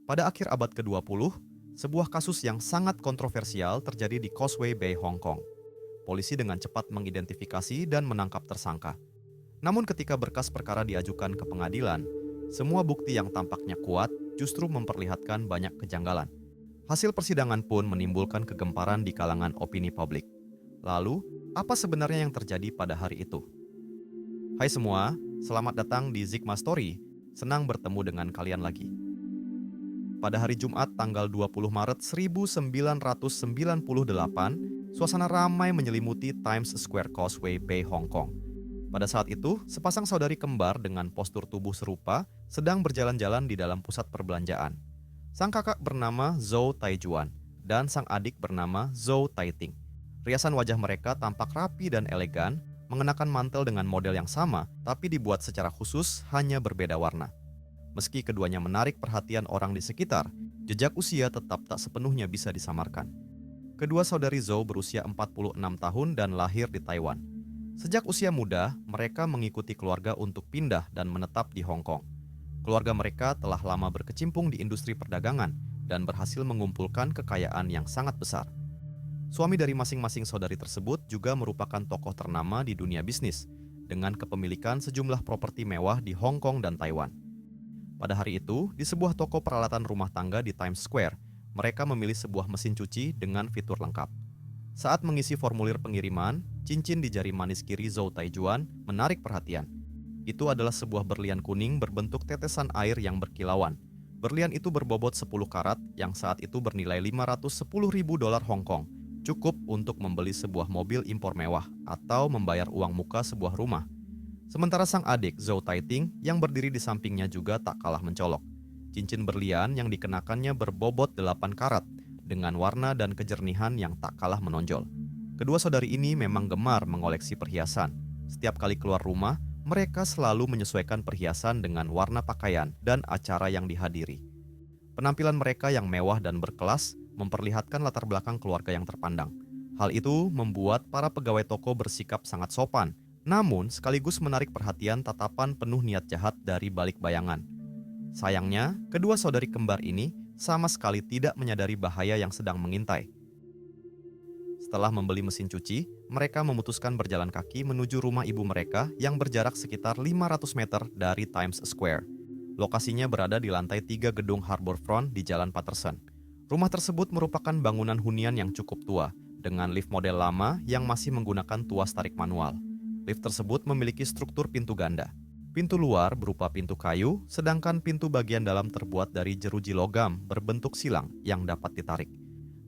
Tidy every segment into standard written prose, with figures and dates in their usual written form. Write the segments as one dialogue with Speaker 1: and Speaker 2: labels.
Speaker 1: Pada akhir abad ke-20, sebuah kasus yang sangat kontroversial terjadi di Causeway Bay, Hong Kong. Polisi dengan cepat mengidentifikasi dan menangkap tersangka. Namun ketika berkas perkara diajukan ke pengadilan, semua bukti yang tampaknya kuat justru memperlihatkan banyak kejanggalan. Hasil persidangan pun menimbulkan kegemparan di kalangan opini publik. Lalu, apa sebenarnya yang terjadi pada hari itu? Hai semua, selamat datang di Zigma Story. Senang bertemu dengan kalian lagi. Pada hari Jumat tanggal 20 Maret 1998, suasana ramai menyelimuti Times Square Causeway Bay, Hong Kong. Pada saat itu, sepasang saudari kembar dengan postur tubuh serupa sedang berjalan-jalan di dalam pusat perbelanjaan. Sang kakak bernama Zhou Taijuan dan sang adik bernama Zhou Taiting. Riasan wajah mereka tampak rapi dan elegan, mengenakan mantel dengan model yang sama, tapi dibuat secara khusus hanya berbeda warna. Meski keduanya menarik perhatian orang di sekitar, jejak usia tetap tak sepenuhnya bisa disamarkan. Kedua saudari Zhou berusia 46 tahun dan lahir di Taiwan. Sejak usia muda, mereka mengikuti keluarga untuk pindah dan menetap di Hong Kong. Keluarga mereka telah lama berkecimpung di industri perdagangan dan berhasil mengumpulkan kekayaan yang sangat besar. Suami dari masing-masing saudari tersebut juga merupakan tokoh ternama di dunia bisnis, dengan kepemilikan sejumlah properti mewah di Hong Kong dan Taiwan. Pada hari itu, di sebuah toko peralatan rumah tangga di Times Square, mereka memilih sebuah mesin cuci dengan fitur lengkap. Saat mengisi formulir pengiriman, cincin di jari manis kiri Zhou Taijuan menarik perhatian. Itu adalah sebuah berlian kuning berbentuk tetesan air yang berkilauan. Berlian itu berbobot 10 karat yang saat itu bernilai 510.000 dolar Hong Kong, cukup untuk membeli sebuah mobil impor mewah atau membayar uang muka sebuah rumah. Sementara sang adik, Zhou Taiting, yang berdiri di sampingnya juga tak kalah mencolok. Cincin berlian yang dikenakannya berbobot 8 karat, dengan warna dan kejernihan yang tak kalah menonjol. Kedua saudari ini memang gemar mengoleksi perhiasan. Setiap kali keluar rumah, mereka selalu menyesuaikan perhiasan dengan warna pakaian dan acara yang dihadiri. Penampilan mereka yang mewah dan berkelas memperlihatkan latar belakang keluarga yang terpandang. Hal itu membuat para pegawai toko bersikap sangat sopan, namun sekaligus menarik perhatian tatapan penuh niat jahat dari balik bayangan. Sayangnya, kedua saudari kembar ini sama sekali tidak menyadari bahaya yang sedang mengintai. Setelah membeli mesin cuci, mereka memutuskan berjalan kaki menuju rumah ibu mereka yang berjarak sekitar 500 meter dari Times Square. Lokasinya berada di lantai 3 gedung Harbourfront di Jalan Patterson. Rumah tersebut merupakan bangunan hunian yang cukup tua, dengan lift model lama yang masih menggunakan tuas tarik manual. Lift tersebut memiliki struktur pintu ganda. Pintu luar berupa pintu kayu, sedangkan pintu bagian dalam terbuat dari jeruji logam berbentuk silang yang dapat ditarik.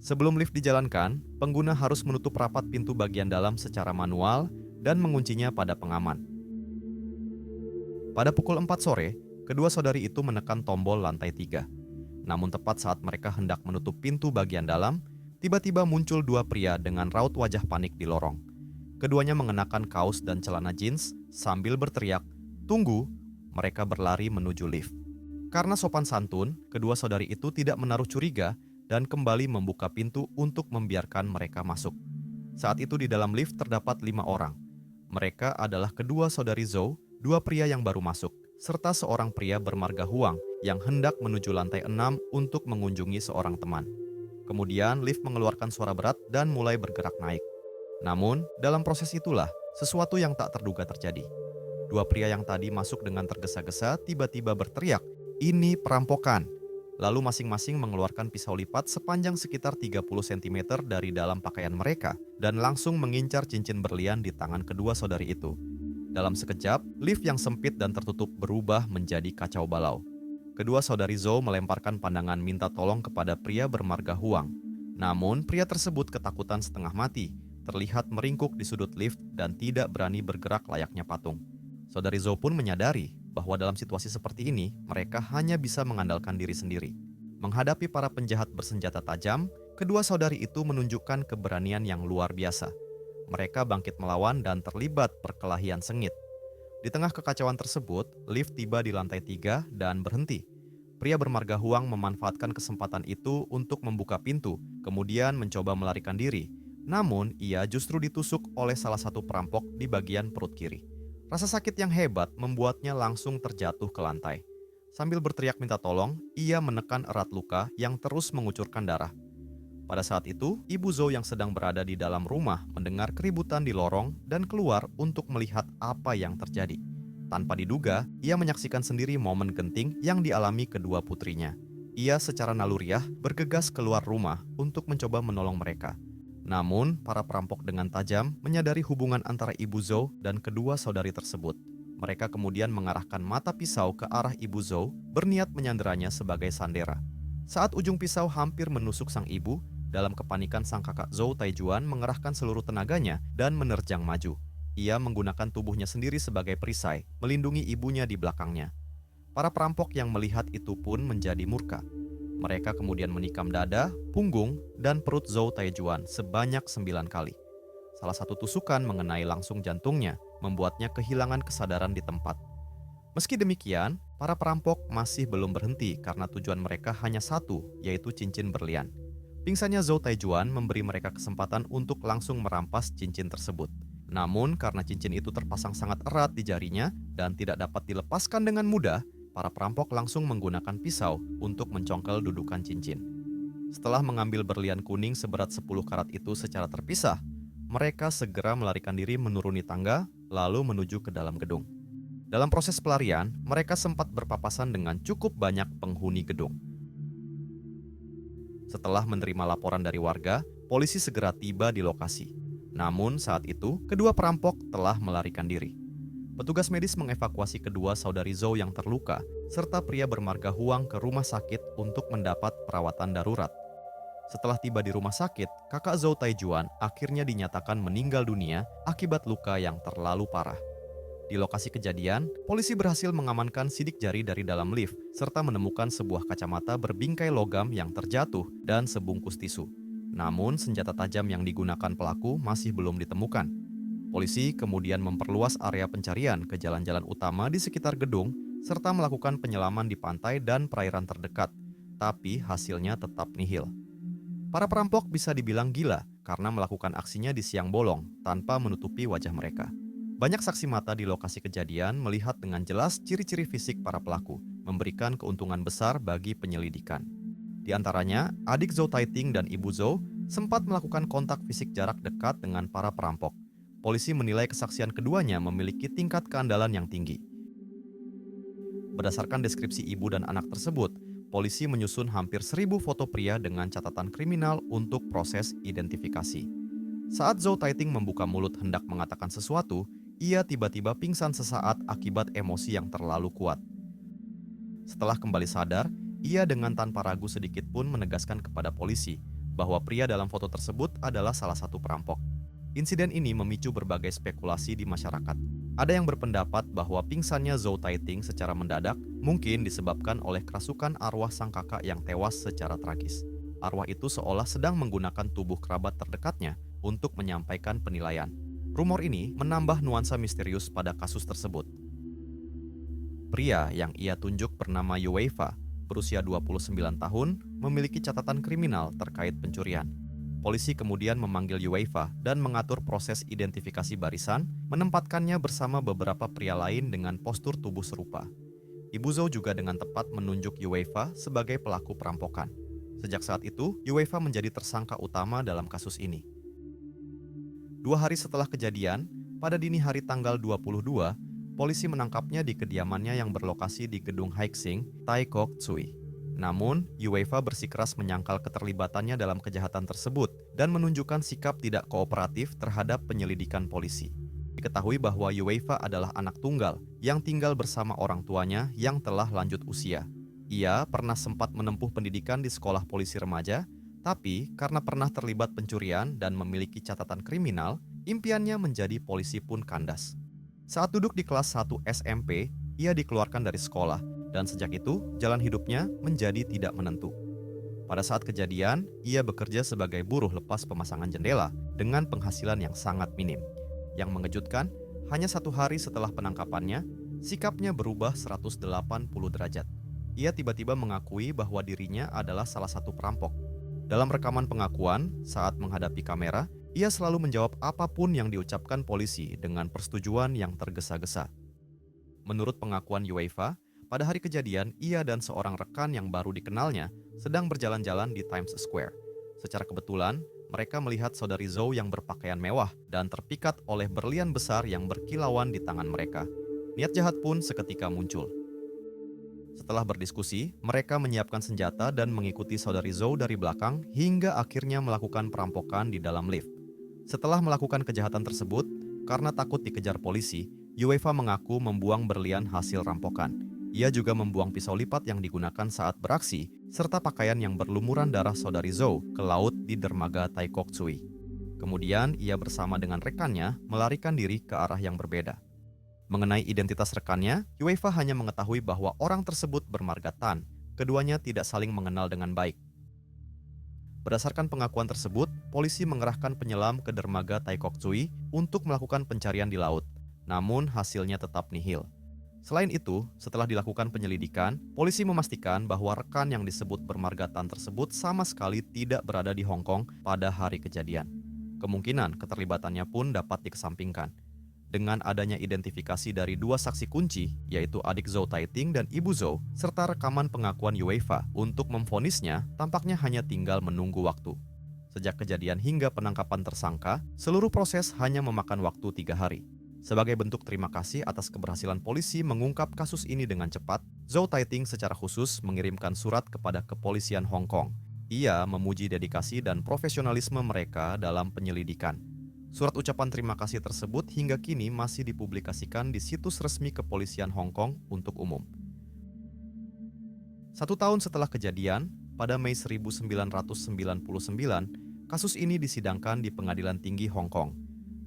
Speaker 1: Sebelum lift dijalankan, pengguna harus menutup rapat pintu bagian dalam secara manual dan menguncinya pada pengaman. Pada pukul 4 sore, kedua saudari itu menekan tombol lantai 3. Namun tepat saat mereka hendak menutup pintu bagian dalam, tiba-tiba muncul dua pria dengan raut wajah panik di lorong. Keduanya mengenakan kaos dan celana jeans sambil berteriak, "Tunggu!" Mereka berlari menuju lift. Karena sopan santun, kedua saudari itu tidak menaruh curiga dan kembali membuka pintu untuk membiarkan mereka masuk. Saat itu di dalam lift terdapat 5 orang. Mereka adalah kedua saudari Zhou, dua pria yang baru masuk, serta seorang pria bermarga Huang yang hendak menuju lantai 6 untuk mengunjungi seorang teman. Kemudian lift mengeluarkan suara berat dan mulai bergerak naik. Namun, dalam proses itulah, sesuatu yang tak terduga terjadi. Dua pria yang tadi masuk dengan tergesa-gesa tiba-tiba berteriak, "Ini perampokan!" Lalu masing-masing mengeluarkan pisau lipat sepanjang sekitar 30 cm dari dalam pakaian mereka dan langsung mengincar cincin berlian di tangan kedua saudari itu. Dalam sekejap, lift yang sempit dan tertutup berubah menjadi kacau balau. Kedua saudari Zhou melemparkan pandangan minta tolong kepada pria bermarga Huang. Namun, pria tersebut ketakutan setengah mati, terlihat meringkuk di sudut lift dan tidak berani bergerak layaknya patung. Saudari Zhou pun menyadari bahwa dalam situasi seperti ini, mereka hanya bisa mengandalkan diri sendiri. Menghadapi para penjahat bersenjata tajam, kedua saudari itu menunjukkan keberanian yang luar biasa. Mereka bangkit melawan dan terlibat perkelahian sengit. Di tengah kekacauan tersebut, lift tiba di lantai 3 dan berhenti. Pria bermarga Huang memanfaatkan kesempatan itu untuk membuka pintu, kemudian mencoba melarikan diri. Namun, ia justru ditusuk oleh salah satu perampok di bagian perut kiri. Rasa sakit yang hebat membuatnya langsung terjatuh ke lantai. Sambil berteriak minta tolong, ia menekan erat luka yang terus mengucurkan darah. Pada saat itu, Ibu Zhou yang sedang berada di dalam rumah mendengar keributan di lorong dan keluar untuk melihat apa yang terjadi. Tanpa diduga, ia menyaksikan sendiri momen genting yang dialami kedua putrinya. Ia secara naluriah bergegas keluar rumah untuk mencoba menolong mereka. Namun, para perampok dengan tajam menyadari hubungan antara Ibu Zhou dan kedua saudari tersebut. Mereka kemudian mengarahkan mata pisau ke arah Ibu Zhou, berniat menyanderanya sebagai sandera. Saat ujung pisau hampir menusuk sang ibu, dalam kepanikan sang kakak Zhou Taijuan mengerahkan seluruh tenaganya dan menerjang maju. Ia menggunakan tubuhnya sendiri sebagai perisai, melindungi ibunya di belakangnya. Para perampok yang melihat itu pun menjadi murka. Mereka kemudian menikam dada, punggung, dan perut Zhou Taijuan sebanyak 9 kali. Salah satu tusukan mengenai langsung jantungnya, membuatnya kehilangan kesadaran di tempat. Meski demikian, para perampok masih belum berhenti karena tujuan mereka hanya satu, yaitu cincin berlian. Pingsannya Zhou Taijuan memberi mereka kesempatan untuk langsung merampas cincin tersebut. Namun, karena cincin itu terpasang sangat erat di jarinya dan tidak dapat dilepaskan dengan mudah, para perampok langsung menggunakan pisau untuk mencongkel dudukan cincin. Setelah mengambil berlian kuning seberat 10 karat itu secara terpisah, mereka segera melarikan diri menuruni tangga, lalu menuju ke dalam gedung. Dalam proses pelarian, mereka sempat berpapasan dengan cukup banyak penghuni gedung. Setelah menerima laporan dari warga, polisi segera tiba di lokasi. Namun saat itu, kedua perampok telah melarikan diri. Petugas medis mengevakuasi kedua saudari Zhou yang terluka, serta pria bermarga Huang ke rumah sakit untuk mendapat perawatan darurat. Setelah tiba di rumah sakit, kakak Zhou Taijuan akhirnya dinyatakan meninggal dunia akibat luka yang terlalu parah. Di lokasi kejadian, polisi berhasil mengamankan sidik jari dari dalam lift, serta menemukan sebuah kacamata berbingkai logam yang terjatuh dan sebungkus tisu. Namun, senjata tajam yang digunakan pelaku masih belum ditemukan. Polisi kemudian memperluas area pencarian ke jalan-jalan utama di sekitar gedung, serta melakukan penyelaman di pantai dan perairan terdekat, tapi hasilnya tetap nihil. Para perampok bisa dibilang gila karena melakukan aksinya di siang bolong tanpa menutupi wajah mereka. Banyak saksi mata di lokasi kejadian melihat dengan jelas ciri-ciri fisik para pelaku, memberikan keuntungan besar bagi penyelidikan. Di antaranya, adik Zhou Taiting dan ibu Zhou sempat melakukan kontak fisik jarak dekat dengan para perampok. Polisi menilai kesaksian keduanya memiliki tingkat keandalan yang tinggi. Berdasarkan deskripsi ibu dan anak tersebut, polisi menyusun hampir 1.000 foto pria dengan catatan kriminal untuk proses identifikasi. Saat Zhou Taiting membuka mulut hendak mengatakan sesuatu, ia tiba-tiba pingsan sesaat akibat emosi yang terlalu kuat. Setelah kembali sadar, ia dengan tanpa ragu sedikit pun menegaskan kepada polisi bahwa pria dalam foto tersebut adalah salah satu perampok. Insiden ini memicu berbagai spekulasi di masyarakat. Ada yang berpendapat bahwa pingsannya Zhou Taiting secara mendadak mungkin disebabkan oleh kerasukan arwah sang kakak yang tewas secara tragis. Arwah itu seolah sedang menggunakan tubuh kerabat terdekatnya untuk menyampaikan penilaian. Rumor ini menambah nuansa misterius pada kasus tersebut. Pria yang ia tunjuk bernama Yueifa, berusia 29 tahun, memiliki catatan kriminal terkait pencurian. Polisi kemudian memanggil Yueifa dan mengatur proses identifikasi barisan, menempatkannya bersama beberapa pria lain dengan postur tubuh serupa. Ibu Zhou juga dengan tepat menunjuk Yueifa sebagai pelaku perampokan. Sejak saat itu, Yueifa menjadi tersangka utama dalam kasus ini. 2 hari setelah kejadian, pada dini hari tanggal 22, polisi menangkapnya di kediamannya yang berlokasi di gedung Haixing, Taikok Tsui. Namun, Yueifa bersikeras menyangkal keterlibatannya dalam kejahatan tersebut dan menunjukkan sikap tidak kooperatif terhadap penyelidikan polisi. Diketahui bahwa Yueifa adalah anak tunggal yang tinggal bersama orang tuanya yang telah lanjut usia. Ia pernah sempat menempuh pendidikan di sekolah polisi remaja, tapi karena pernah terlibat pencurian dan memiliki catatan kriminal, impiannya menjadi polisi pun kandas. Saat duduk di kelas 1 SMP, ia dikeluarkan dari sekolah, dan sejak itu jalan hidupnya menjadi tidak menentu. Pada saat kejadian, ia bekerja sebagai buruh lepas pemasangan jendela dengan penghasilan yang sangat minim. Yang mengejutkan, hanya 1 hari setelah penangkapannya, sikapnya berubah 180 derajat. Ia tiba-tiba mengakui bahwa dirinya adalah salah satu perampok. Dalam rekaman pengakuan, saat menghadapi kamera, ia selalu menjawab apapun yang diucapkan polisi dengan persetujuan yang tergesa-gesa. Menurut pengakuan Yueifa, pada hari kejadian ia dan seorang rekan yang baru dikenalnya sedang berjalan-jalan di Times Square. Secara kebetulan, mereka melihat saudari Zhou yang berpakaian mewah dan terpikat oleh berlian besar yang berkilauan di tangan mereka. Niat jahat pun seketika muncul. Setelah berdiskusi, mereka menyiapkan senjata dan mengikuti saudari Zhou dari belakang hingga akhirnya melakukan perampokan di dalam lift. Setelah melakukan kejahatan tersebut, karena takut dikejar polisi, Yuefa mengaku membuang berlian hasil rampokan. Ia juga membuang pisau lipat yang digunakan saat beraksi, serta pakaian yang berlumuran darah saudari Zhou ke laut di dermaga Taikok Tsui. Kemudian, ia bersama dengan rekannya melarikan diri ke arah yang berbeda. Mengenai identitas rekannya, Yuefa hanya mengetahui bahwa orang tersebut bermarga Tan. Keduanya tidak saling mengenal dengan baik. Berdasarkan pengakuan tersebut, polisi mengerahkan penyelam ke dermaga Taikok Tsui untuk melakukan pencarian di laut. Namun hasilnya tetap nihil. Selain itu, setelah dilakukan penyelidikan, polisi memastikan bahwa rekan yang disebut bermarga Tan tersebut sama sekali tidak berada di Hong Kong pada hari kejadian. Kemungkinan keterlibatannya pun dapat dikesampingkan. Dengan adanya identifikasi dari dua saksi kunci, yaitu adik Zhou Taiting dan ibu Zhou, serta rekaman pengakuan Yuefa untuk memvonisnya, tampaknya hanya tinggal menunggu waktu. Sejak kejadian hingga penangkapan tersangka, seluruh proses hanya memakan waktu 3 hari. Sebagai bentuk terima kasih atas keberhasilan polisi mengungkap kasus ini dengan cepat, Zhou Taiting secara khusus mengirimkan surat kepada kepolisian Hong Kong. Ia memuji dedikasi dan profesionalisme mereka dalam penyelidikan. Surat ucapan terima kasih tersebut hingga kini masih dipublikasikan di situs resmi kepolisian Hong Kong untuk umum. 1 tahun setelah kejadian, pada Mei 1999, kasus ini disidangkan di Pengadilan Tinggi Hong Kong.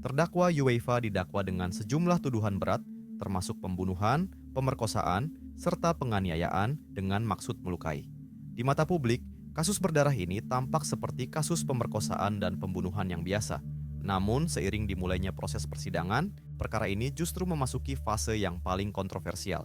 Speaker 1: Terdakwa Yuefa didakwa dengan sejumlah tuduhan berat, termasuk pembunuhan, pemerkosaan, serta penganiayaan dengan maksud melukai. Di mata publik, kasus berdarah ini tampak seperti kasus pemerkosaan dan pembunuhan yang biasa. Namun, seiring dimulainya proses persidangan, perkara ini justru memasuki fase yang paling kontroversial.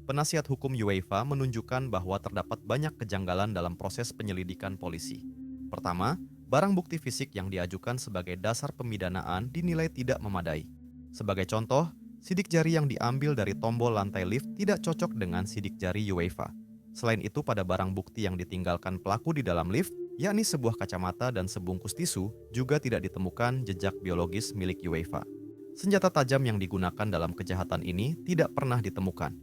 Speaker 1: Penasihat hukum Yuefa menunjukkan bahwa terdapat banyak kejanggalan dalam proses penyelidikan polisi. Pertama, barang bukti fisik yang diajukan sebagai dasar pemidanaan dinilai tidak memadai. Sebagai contoh, sidik jari yang diambil dari tombol lantai lift tidak cocok dengan sidik jari Yuefa. Selain itu, pada barang bukti yang ditinggalkan pelaku di dalam lift, yakni sebuah kacamata dan sebungkus tisu, juga tidak ditemukan jejak biologis milik Yuefa. Senjata tajam yang digunakan dalam kejahatan ini tidak pernah ditemukan.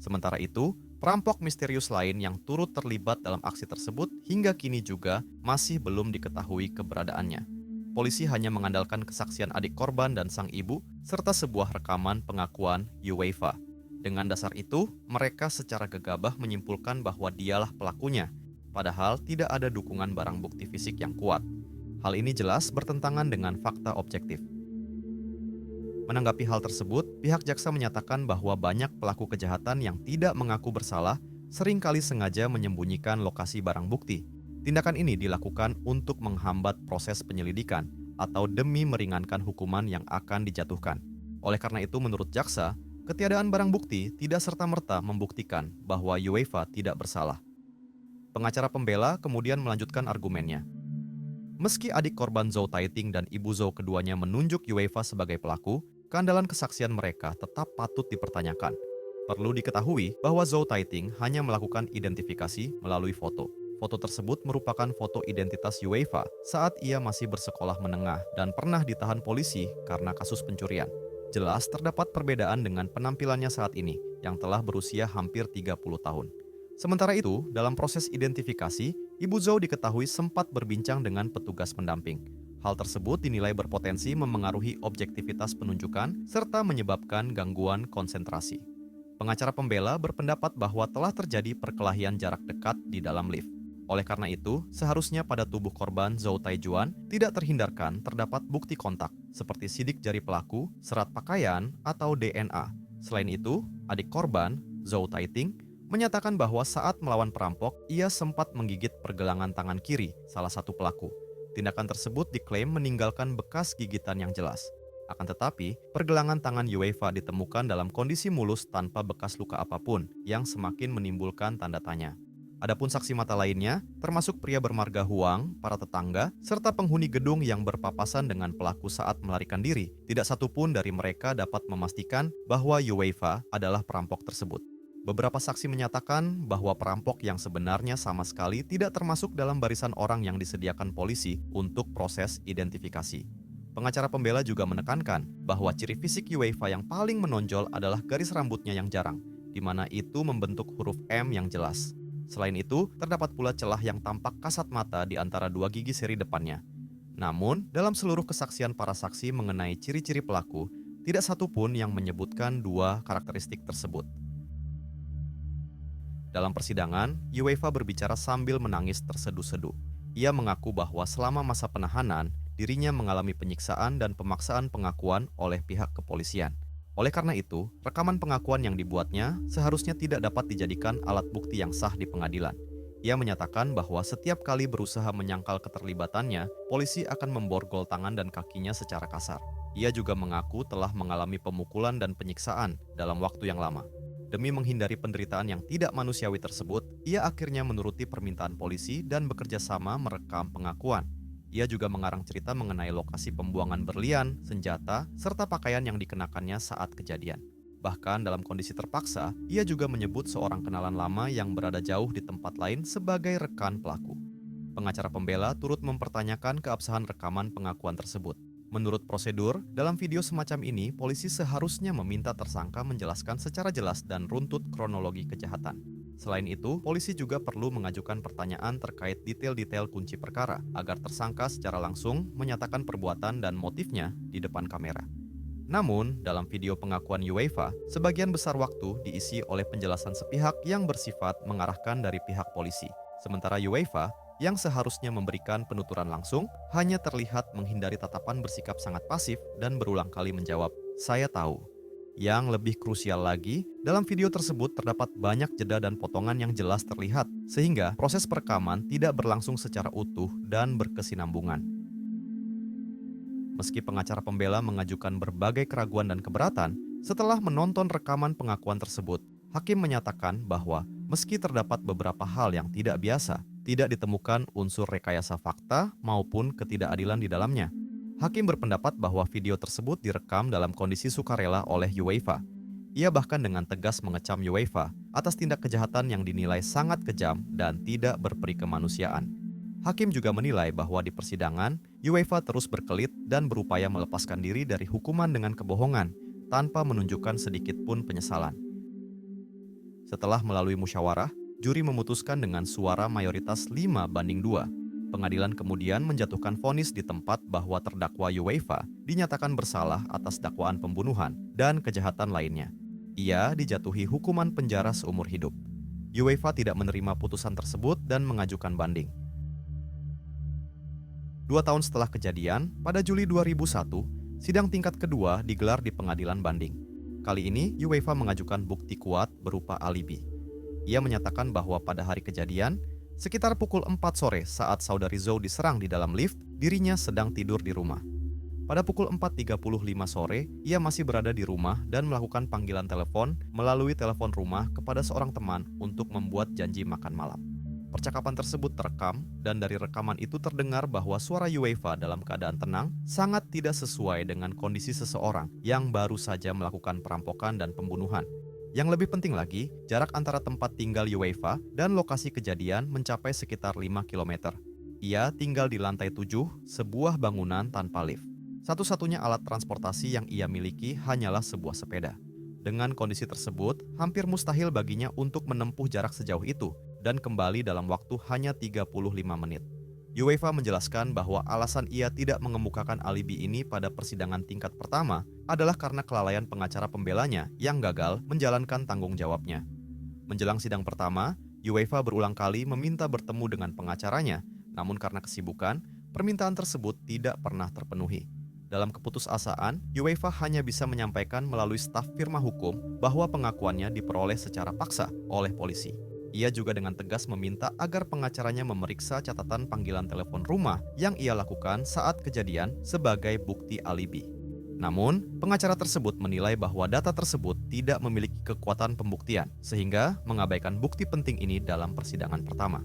Speaker 1: Sementara itu, perampok misterius lain yang turut terlibat dalam aksi tersebut hingga kini juga masih belum diketahui keberadaannya. Polisi hanya mengandalkan kesaksian adik korban dan sang ibu, serta sebuah rekaman pengakuan Yuefa. Dengan dasar itu, mereka secara gegabah menyimpulkan bahwa dialah pelakunya, padahal tidak ada dukungan barang bukti fisik yang kuat. Hal ini jelas bertentangan dengan fakta objektif. Menanggapi hal tersebut, pihak jaksa menyatakan bahwa banyak pelaku kejahatan yang tidak mengaku bersalah seringkali sengaja menyembunyikan lokasi barang bukti. Tindakan ini dilakukan untuk menghambat proses penyelidikan atau demi meringankan hukuman yang akan dijatuhkan. Oleh karena itu, menurut jaksa, ketiadaan barang bukti tidak serta-merta membuktikan bahwa Yuefa tidak bersalah. Pengacara pembela kemudian melanjutkan argumennya. Meski adik korban Zhou Taiting dan ibu Zhou keduanya menunjuk Yuefa sebagai pelaku, keandalan kesaksian mereka tetap patut dipertanyakan. Perlu diketahui bahwa Zhou Taiting hanya melakukan identifikasi melalui foto. Foto tersebut merupakan foto identitas Yuefa saat ia masih bersekolah menengah dan pernah ditahan polisi karena kasus pencurian. Jelas terdapat perbedaan dengan penampilannya saat ini yang telah berusia hampir 30 tahun. Sementara itu, dalam proses identifikasi, ibu Zhou diketahui sempat berbincang dengan petugas pendamping. Hal tersebut dinilai berpotensi memengaruhi objektivitas penunjukan serta menyebabkan gangguan konsentrasi. Pengacara pembela berpendapat bahwa telah terjadi perkelahian jarak dekat di dalam lift. Oleh karena itu, seharusnya pada tubuh korban Zhou Taijuan tidak terhindarkan terdapat bukti kontak seperti sidik jari pelaku, serat pakaian, atau DNA. Selain itu, adik korban, Zhou Taiting, menyatakan bahwa saat melawan perampok, ia sempat menggigit pergelangan tangan kiri salah satu pelaku. Tindakan tersebut diklaim meninggalkan bekas gigitan yang jelas. Akan tetapi, pergelangan tangan Yuefa ditemukan dalam kondisi mulus tanpa bekas luka apapun yang semakin menimbulkan tanda tanya. Adapun saksi mata lainnya, termasuk pria bermarga Huang, para tetangga, serta penghuni gedung yang berpapasan dengan pelaku saat melarikan diri, tidak satupun dari mereka dapat memastikan bahwa Yuefa adalah perampok tersebut. Beberapa saksi menyatakan bahwa perampok yang sebenarnya sama sekali tidak termasuk dalam barisan orang yang disediakan polisi untuk proses identifikasi. Pengacara pembela juga menekankan bahwa ciri fisik Uefa yang paling menonjol adalah garis rambutnya yang jarang, di mana itu membentuk huruf M yang jelas. Selain itu, terdapat pula celah yang tampak kasat mata di antara dua gigi seri depannya. Namun, dalam seluruh kesaksian para saksi mengenai ciri-ciri pelaku, tidak satu pun yang menyebutkan dua karakteristik tersebut. Dalam persidangan, Uefa berbicara sambil menangis terseduh-seduh. Ia mengaku bahwa selama masa penahanan, dirinya mengalami penyiksaan dan pemaksaan pengakuan oleh pihak kepolisian. Oleh karena itu, rekaman pengakuan yang dibuatnya seharusnya tidak dapat dijadikan alat bukti yang sah di pengadilan. Ia menyatakan bahwa setiap kali berusaha menyangkal keterlibatannya, polisi akan memborgol tangan dan kakinya secara kasar. Ia juga mengaku telah mengalami pemukulan dan penyiksaan dalam waktu yang lama. Demi menghindari penderitaan yang tidak manusiawi tersebut, ia akhirnya menuruti permintaan polisi dan bekerja sama merekam pengakuan. Ia juga mengarang cerita mengenai lokasi pembuangan berlian, senjata, serta pakaian yang dikenakannya saat kejadian. Bahkan dalam kondisi terpaksa, ia juga menyebut seorang kenalan lama yang berada jauh di tempat lain sebagai rekan pelaku. Pengacara pembela turut mempertanyakan keabsahan rekaman pengakuan tersebut. Menurut prosedur, dalam video semacam ini, polisi seharusnya meminta tersangka menjelaskan secara jelas dan runtut kronologi kejahatan. Selain itu, polisi juga perlu mengajukan pertanyaan terkait detail-detail kunci perkara, agar tersangka secara langsung menyatakan perbuatan dan motifnya di depan kamera. Namun, dalam video pengakuan Uefa, sebagian besar waktu diisi oleh penjelasan sepihak yang bersifat mengarahkan dari pihak polisi. Sementara Uefa yang seharusnya memberikan penuturan langsung, hanya terlihat menghindari tatapan bersikap sangat pasif dan berulang kali menjawab, "Saya tahu." Yang lebih krusial lagi, dalam video tersebut terdapat banyak jeda dan potongan yang jelas terlihat, sehingga proses perekaman tidak berlangsung secara utuh dan berkesinambungan. Meski pengacara pembela mengajukan berbagai keraguan dan keberatan, setelah menonton rekaman pengakuan tersebut, hakim menyatakan bahwa meski terdapat beberapa hal yang tidak biasa, tidak ditemukan unsur rekayasa fakta maupun ketidakadilan di dalamnya. Hakim berpendapat bahwa video tersebut direkam dalam kondisi sukarela oleh Uefa. Ia bahkan dengan tegas mengecam Uefa atas tindak kejahatan yang dinilai sangat kejam dan tidak berperi kemanusiaan. Hakim juga menilai bahwa di persidangan, Uefa terus berkelit dan berupaya melepaskan diri dari hukuman dengan kebohongan tanpa menunjukkan sedikit pun penyesalan. Setelah melalui musyawarah, juri memutuskan dengan suara mayoritas 5-2. Pengadilan kemudian menjatuhkan vonis di tempat bahwa terdakwa Uefa dinyatakan bersalah atas dakwaan pembunuhan dan kejahatan lainnya. Ia dijatuhi hukuman penjara seumur hidup. Uefa tidak menerima putusan tersebut dan mengajukan banding. 2 tahun setelah kejadian, pada Juli 2001, sidang tingkat kedua digelar di pengadilan banding. Kali ini, Uefa mengajukan bukti kuat berupa alibi. Ia menyatakan bahwa pada hari kejadian, sekitar pukul 4 sore saat saudari Zou diserang di dalam lift, dirinya sedang tidur di rumah. Pada pukul 4.35 sore, ia masih berada di rumah dan melakukan panggilan telepon melalui telepon rumah kepada seorang teman untuk membuat janji makan malam. Percakapan tersebut terekam, dan dari rekaman itu terdengar bahwa suara Uefa dalam keadaan tenang sangat tidak sesuai dengan kondisi seseorang yang baru saja melakukan perampokan dan pembunuhan. Yang lebih penting lagi, jarak antara tempat tinggal Uefa dan lokasi kejadian mencapai sekitar 5 km. Ia tinggal di lantai 7, sebuah bangunan tanpa lift. Satu-satunya alat transportasi yang ia miliki hanyalah sebuah sepeda. Dengan kondisi tersebut, hampir mustahil baginya untuk menempuh jarak sejauh itu dan kembali dalam waktu hanya 35 menit. Uefa menjelaskan bahwa alasan ia tidak mengemukakan alibi ini pada persidangan tingkat pertama adalah karena kelalaian pengacara pembelanya yang gagal menjalankan tanggung jawabnya. Menjelang sidang pertama, Uefa berulang kali meminta bertemu dengan pengacaranya, namun karena kesibukan, permintaan tersebut tidak pernah terpenuhi. Dalam keputusasaan, Uefa hanya bisa menyampaikan melalui staf firma hukum bahwa pengakuannya diperoleh secara paksa oleh polisi. Ia juga dengan tegas meminta agar pengacaranya memeriksa catatan panggilan telepon rumah yang ia lakukan saat kejadian sebagai bukti alibi. Namun, pengacara tersebut menilai bahwa data tersebut tidak memiliki kekuatan pembuktian, sehingga mengabaikan bukti penting ini dalam persidangan pertama.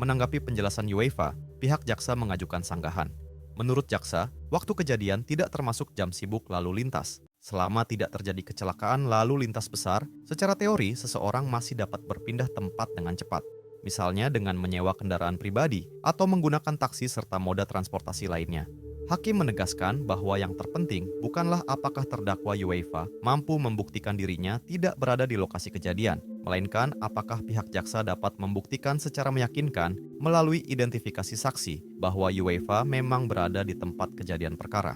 Speaker 1: Menanggapi penjelasan Uefa, pihak jaksa mengajukan sanggahan. Menurut jaksa, waktu kejadian tidak termasuk jam sibuk lalu lintas, Selama tidak terjadi kecelakaan lalu lintas besar, secara teori seseorang masih dapat berpindah tempat dengan cepat. Misalnya dengan menyewa kendaraan pribadi atau menggunakan taksi serta moda transportasi lainnya. Hakim menegaskan bahwa yang terpenting bukanlah apakah terdakwa UEFA mampu membuktikan dirinya tidak berada di lokasi kejadian, melainkan apakah pihak jaksa dapat membuktikan secara meyakinkan melalui identifikasi saksi bahwa UEFA memang berada di tempat kejadian perkara.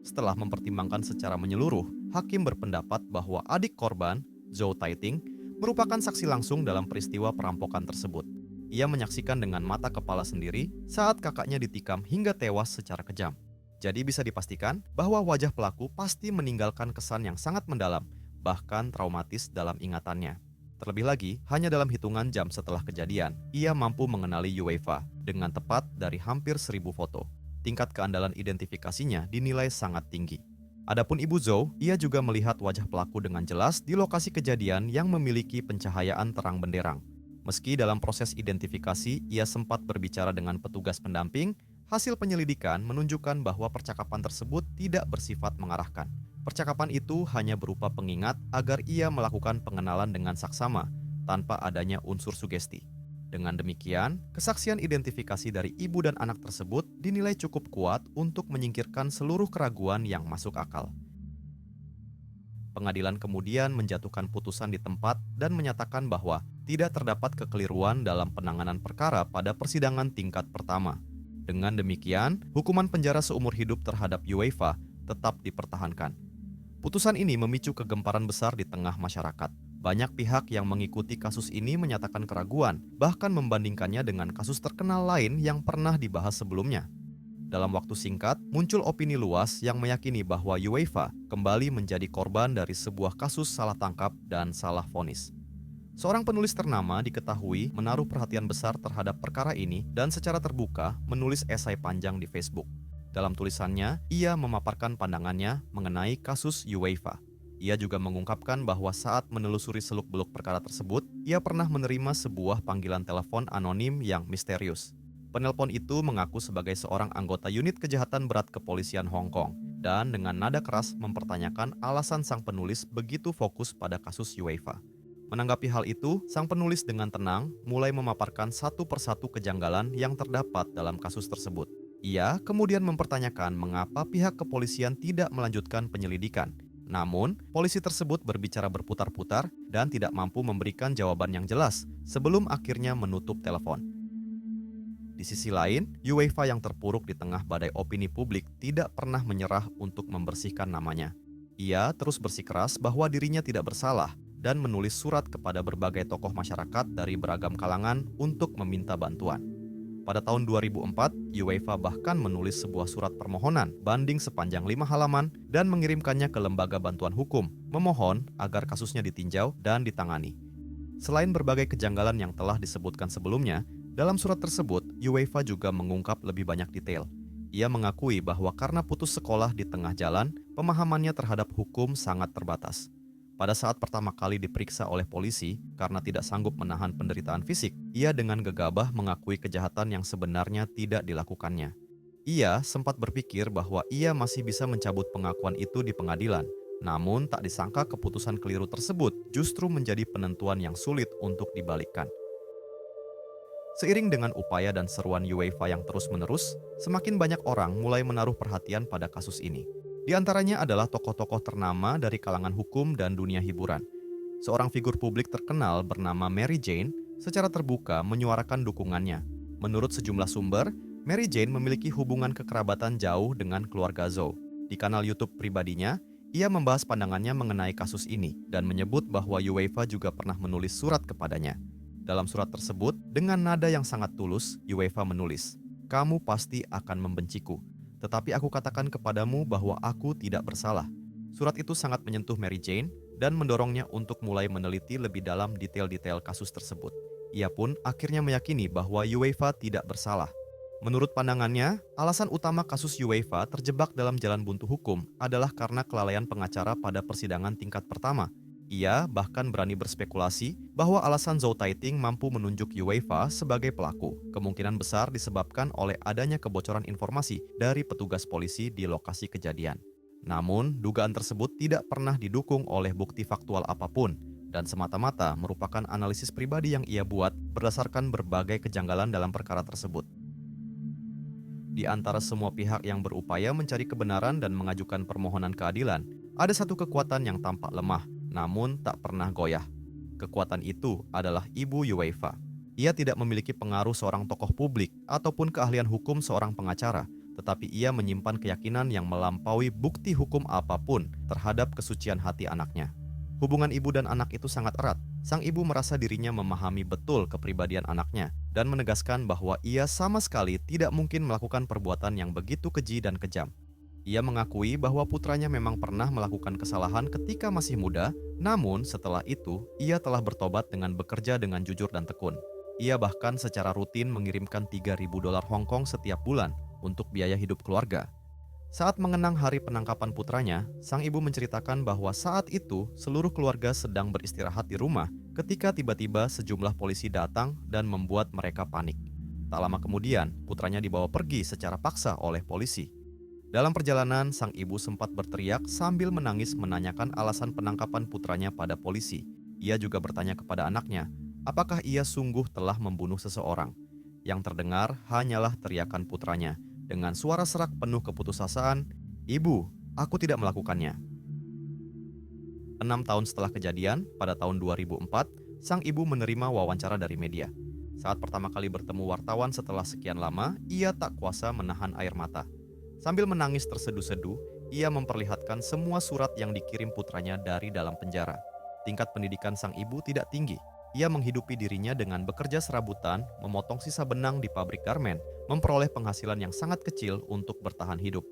Speaker 1: Setelah mempertimbangkan secara menyeluruh, hakim berpendapat bahwa adik korban, Zhou Taiting, merupakan saksi langsung dalam peristiwa perampokan tersebut. Ia menyaksikan dengan mata kepala sendiri saat kakaknya ditikam hingga tewas secara kejam. Jadi bisa dipastikan bahwa wajah pelaku pasti meninggalkan kesan yang sangat mendalam, bahkan traumatis dalam ingatannya. Terlebih lagi, hanya dalam hitungan jam setelah kejadian, ia mampu mengenali UEFA dengan tepat dari hampir 1.000 foto. Tingkat keandalan identifikasinya dinilai sangat tinggi. Adapun Ibu Zhou, ia juga melihat wajah pelaku dengan jelas di lokasi kejadian yang memiliki pencahayaan terang benderang. Meski dalam proses identifikasi ia sempat berbicara dengan petugas pendamping, hasil penyelidikan menunjukkan bahwa percakapan tersebut tidak bersifat mengarahkan. Percakapan itu hanya berupa pengingat agar ia melakukan pengenalan dengan saksama tanpa adanya unsur sugesti. Dengan demikian, kesaksian identifikasi dari ibu dan anak tersebut dinilai cukup kuat untuk menyingkirkan seluruh keraguan yang masuk akal. Pengadilan kemudian menjatuhkan putusan di tempat dan menyatakan bahwa tidak terdapat kekeliruan dalam penanganan perkara pada persidangan tingkat pertama. Dengan demikian, hukuman penjara seumur hidup terhadap UEFA tetap dipertahankan. Putusan ini memicu kegemparan besar di tengah masyarakat. Banyak pihak yang mengikuti kasus ini menyatakan keraguan, bahkan membandingkannya dengan kasus terkenal lain yang pernah dibahas sebelumnya. Dalam waktu singkat, muncul opini luas yang meyakini bahwa UEFA kembali menjadi korban dari sebuah kasus salah tangkap dan salah vonis. Seorang penulis ternama diketahui menaruh perhatian besar terhadap perkara ini dan secara terbuka menulis esai panjang di Facebook. Dalam tulisannya, ia memaparkan pandangannya mengenai kasus UEFA. Ia juga mengungkapkan bahwa saat menelusuri seluk-beluk perkara tersebut, ia pernah menerima sebuah panggilan telepon anonim yang misterius. Penelpon itu mengaku sebagai seorang anggota unit kejahatan berat kepolisian Hong Kong dan dengan nada keras mempertanyakan alasan sang penulis begitu fokus pada kasus UEFA. Menanggapi hal itu, sang penulis dengan tenang mulai memaparkan satu persatu kejanggalan yang terdapat dalam kasus tersebut. Ia kemudian mempertanyakan mengapa pihak kepolisian tidak melanjutkan penyelidikan. Namun, polisi tersebut berbicara berputar-putar dan tidak mampu memberikan jawaban yang jelas sebelum akhirnya menutup telepon. Di sisi lain, UEFA yang terpuruk di tengah badai opini publik tidak pernah menyerah untuk membersihkan namanya. Ia terus bersikeras bahwa dirinya tidak bersalah dan menulis surat kepada berbagai tokoh masyarakat dari beragam kalangan untuk meminta bantuan. Pada tahun 2004, UEFA bahkan menulis sebuah surat permohonan banding sepanjang 5 halaman dan mengirimkannya ke lembaga bantuan hukum, memohon agar kasusnya ditinjau dan ditangani. Selain berbagai kejanggalan yang telah disebutkan sebelumnya, dalam surat tersebut, UEFA juga mengungkap lebih banyak detail. Ia mengakui bahwa karena putus sekolah di tengah jalan, pemahamannya terhadap hukum sangat terbatas. Pada saat pertama kali diperiksa oleh polisi karena tidak sanggup menahan penderitaan fisik, ia dengan gegabah mengakui kejahatan yang sebenarnya tidak dilakukannya. Ia sempat berpikir bahwa ia masih bisa mencabut pengakuan itu di pengadilan. Namun tak disangka keputusan keliru tersebut justru menjadi penentuan yang sulit untuk dibalikkan. Seiring dengan upaya dan seruan UEFA yang terus-menerus, semakin banyak orang mulai menaruh perhatian pada kasus ini. Di antaranya adalah tokoh-tokoh ternama dari kalangan hukum dan dunia hiburan. Seorang figur publik terkenal bernama Mary Jane secara terbuka menyuarakan dukungannya. Menurut sejumlah sumber, Mary Jane memiliki hubungan kekerabatan jauh dengan keluarga Zhou. Di kanal YouTube pribadinya, ia membahas pandangannya mengenai kasus ini dan menyebut bahwa UEFA juga pernah menulis surat kepadanya. Dalam surat tersebut, dengan nada yang sangat tulus, UEFA menulis, "Kamu pasti akan membenciku. Tetapi aku katakan kepadamu bahwa aku tidak bersalah." Surat itu sangat menyentuh Mary Jane dan mendorongnya untuk mulai meneliti lebih dalam detail-detail kasus tersebut. Ia pun akhirnya meyakini bahwa UEFA tidak bersalah. Menurut pandangannya, alasan utama kasus UEFA terjebak dalam jalan buntu hukum adalah karena kelalaian pengacara pada persidangan tingkat pertama. Ia bahkan berani berspekulasi bahwa alasan Zhou Taiting mampu menunjuk UEFA sebagai pelaku kemungkinan besar disebabkan oleh adanya kebocoran informasi dari petugas polisi di lokasi kejadian. Namun, dugaan tersebut tidak pernah didukung oleh bukti faktual apapun dan semata-mata merupakan analisis pribadi yang ia buat berdasarkan berbagai kejanggalan dalam perkara tersebut. Di antara semua pihak yang berupaya mencari kebenaran dan mengajukan permohonan keadilan, ada satu kekuatan yang tampak lemah, namun tak pernah goyah. Kekuatan itu adalah Ibu Yuweifa. Ia tidak memiliki pengaruh seorang tokoh publik ataupun keahlian hukum seorang pengacara, tetapi ia menyimpan keyakinan yang melampaui bukti hukum apapun terhadap kesucian hati anaknya. Hubungan ibu dan anak itu sangat erat. Sang ibu merasa dirinya memahami betul kepribadian anaknya dan menegaskan bahwa ia sama sekali tidak mungkin melakukan perbuatan yang begitu keji dan kejam. Ia mengakui bahwa putranya memang pernah melakukan kesalahan ketika masih muda, namun setelah itu ia telah bertobat dengan bekerja dengan jujur dan tekun. Ia bahkan secara rutin mengirimkan 3.000 dolar Hong Kong setiap bulan untuk biaya hidup keluarga. Saat mengenang hari penangkapan putranya, sang ibu menceritakan bahwa saat itu seluruh keluarga sedang beristirahat di rumah ketika tiba-tiba sejumlah polisi datang dan membuat mereka panik. Tak lama kemudian, putranya dibawa pergi secara paksa oleh polisi. Dalam perjalanan, sang ibu sempat berteriak sambil menangis menanyakan alasan penangkapan putranya pada polisi. Ia juga bertanya kepada anaknya, apakah ia sungguh telah membunuh seseorang. Yang terdengar hanyalah teriakan putranya. Dengan suara serak penuh keputusasaan, "Ibu, aku tidak melakukannya." 6 tahun setelah kejadian, pada tahun 2004, sang ibu menerima wawancara dari media. Saat pertama kali bertemu wartawan setelah sekian lama, ia tak kuasa menahan air mata. Sambil menangis terseduh-seduh, ia memperlihatkan semua surat yang dikirim putranya dari dalam penjara. Tingkat pendidikan sang ibu tidak tinggi. Ia menghidupi dirinya dengan bekerja serabutan, memotong sisa benang di pabrik garmen, memperoleh penghasilan yang sangat kecil untuk bertahan hidup.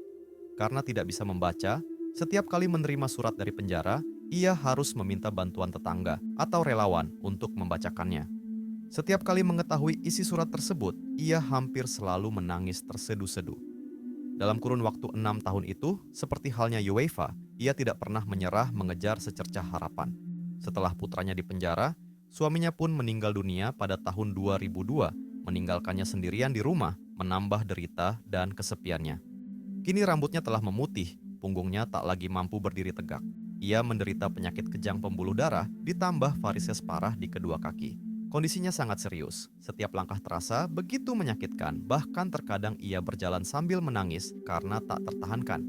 Speaker 1: Karena tidak bisa membaca, setiap kali menerima surat dari penjara, ia harus meminta bantuan tetangga atau relawan untuk membacakannya. Setiap kali mengetahui isi surat tersebut, ia hampir selalu menangis terseduh-seduh. Dalam kurun waktu 6 tahun itu, seperti halnya Yuweifa, ia tidak pernah menyerah mengejar secercah harapan. Setelah putranya dipenjara, suaminya pun meninggal dunia pada tahun 2002, meninggalkannya sendirian di rumah, menambah derita dan kesepiannya. Kini rambutnya telah memutih, punggungnya tak lagi mampu berdiri tegak. Ia menderita penyakit kejang pembuluh darah, ditambah varises parah di kedua kaki. Kondisinya sangat serius, setiap langkah terasa begitu menyakitkan, bahkan terkadang ia berjalan sambil menangis karena tak tertahankan.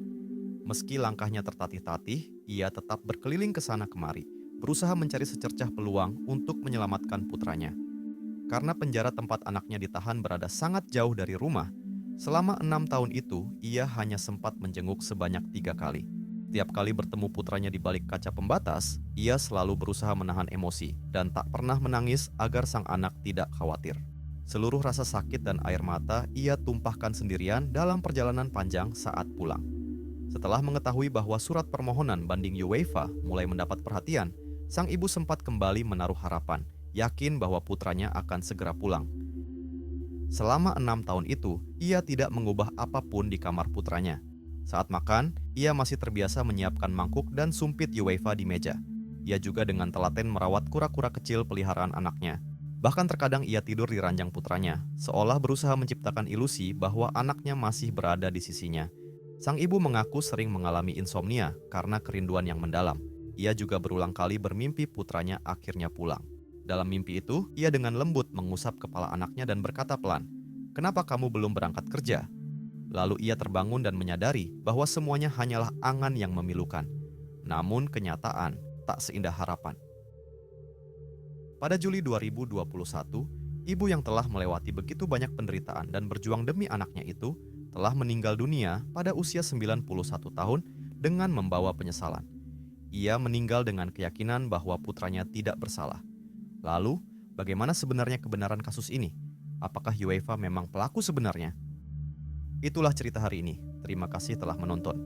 Speaker 1: Meski langkahnya tertatih-tatih, ia tetap berkeliling ke sana kemari, berusaha mencari secercah peluang untuk menyelamatkan putranya. Karena penjara tempat anaknya ditahan berada sangat jauh dari rumah, selama 6 tahun itu ia hanya sempat menjenguk sebanyak 3 kali. Setiap kali bertemu putranya di balik kaca pembatas, ia selalu berusaha menahan emosi dan tak pernah menangis agar sang anak tidak khawatir. Seluruh rasa sakit dan air mata ia tumpahkan sendirian dalam perjalanan panjang saat pulang. Setelah mengetahui bahwa surat permohonan banding Yuweifa mulai mendapat perhatian, sang ibu sempat kembali menaruh harapan, yakin bahwa putranya akan segera pulang. Selama 6 tahun itu, ia tidak mengubah apapun di kamar putranya. Saat makan, ia masih terbiasa menyiapkan mangkuk dan sumpit Yuweifa di meja. Ia juga dengan telaten merawat kura-kura kecil peliharaan anaknya. Bahkan terkadang ia tidur di ranjang putranya, seolah berusaha menciptakan ilusi bahwa anaknya masih berada di sisinya. Sang ibu mengaku sering mengalami insomnia karena kerinduan yang mendalam. Ia juga berulang kali bermimpi putranya akhirnya pulang. Dalam mimpi itu, ia dengan lembut mengusap kepala anaknya dan berkata pelan, "Kenapa kamu belum berangkat kerja?" Lalu ia terbangun dan menyadari bahwa semuanya hanyalah angan yang memilukan. Namun kenyataan tak seindah harapan. Pada Juli 2021, ibu yang telah melewati begitu banyak penderitaan dan berjuang demi anaknya itu telah meninggal dunia pada usia 91 tahun dengan membawa penyesalan. Ia meninggal dengan keyakinan bahwa putranya tidak bersalah. Lalu, bagaimana sebenarnya kebenaran kasus ini? Apakah Yuweifa memang pelaku sebenarnya? Itulah cerita hari ini. Terima kasih telah menonton.